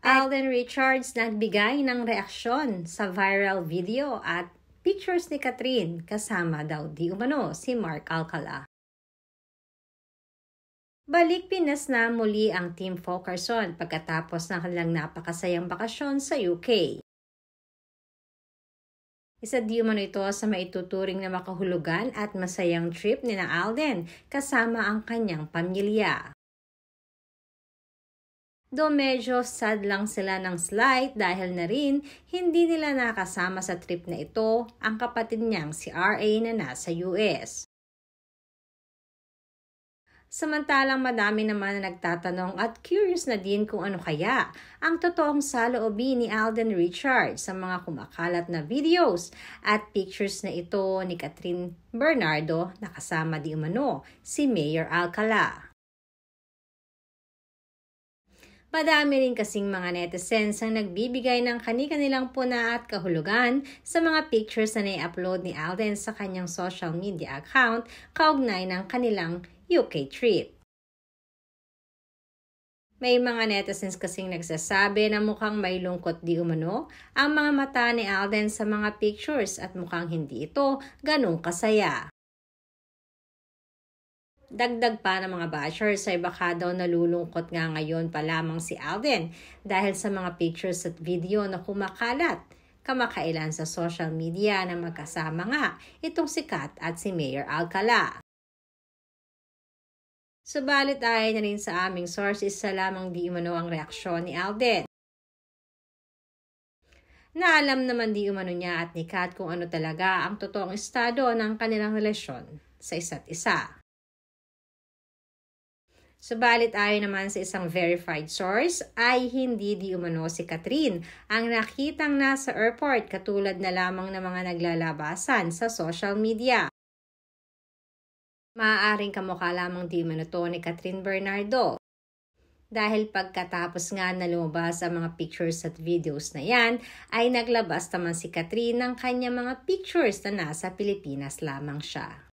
Alden Richards nagbigay ng reaksyon sa viral video at pictures ni Catherine kasama daw di umano si Mark Alcala. Balik Pinas na muli ang Team Fulkerson pagkatapos ng kanilang napakasayang bakasyon sa UK. Isa di umano ito sa maituturing na makahulugan at masayang trip ni na Alden kasama ang kanyang pamilya. Do medyo sad lang sila ng slight dahil na rin hindi nila nakasama sa trip na ito ang kapatid niyang si RA na nasa US. Samantalang madami naman na nagtatanong at curious na din kung ano kaya ang totoong saloobin ni Alden Richards sa mga kumakalat na videos at pictures na ito ni Catherine Bernardo na kasama di umano si Mayor Alcala. Madami rin kasing mga netizens ang nagbibigay ng kani-kanilang puna at kahulugan sa mga pictures na nai-upload ni Alden sa kanyang social media account kaugnay ng kanilang UK trip. May mga netizens kasing nagsasabi na mukhang may lungkot di umano ang mga mata ni Alden sa mga pictures at mukhang hindi ito ganong kasaya. Dagdag pa ng mga bashers ay baka daw nalulungkot nga ngayon pa lamang si Alden dahil sa mga pictures at video na kumakalat kamakailan sa social media na magkasama nga itong si Kat at si Mayor Alcala. Subalit ayon na rin sa aming sources sa lamang di umano ang reaksyon ni Alden. Naalam naman di umano niya at ni Kat kung ano talaga ang totoong estado ng kanilang relasyon sa isa't isa. Subalit ayon naman sa isang verified source ay hindi di umano si Catherine ang nakitang nasa airport katulad na lamang ng mga naglalabasan sa social media. Maaaring kamukha lamang di umano to ni Catherine Bernardo. Dahil pagkatapos nga na lumabas ang mga pictures at videos na yan, ay naglabas naman si Catherine ng kanyang mga pictures na nasa Pilipinas lamang siya.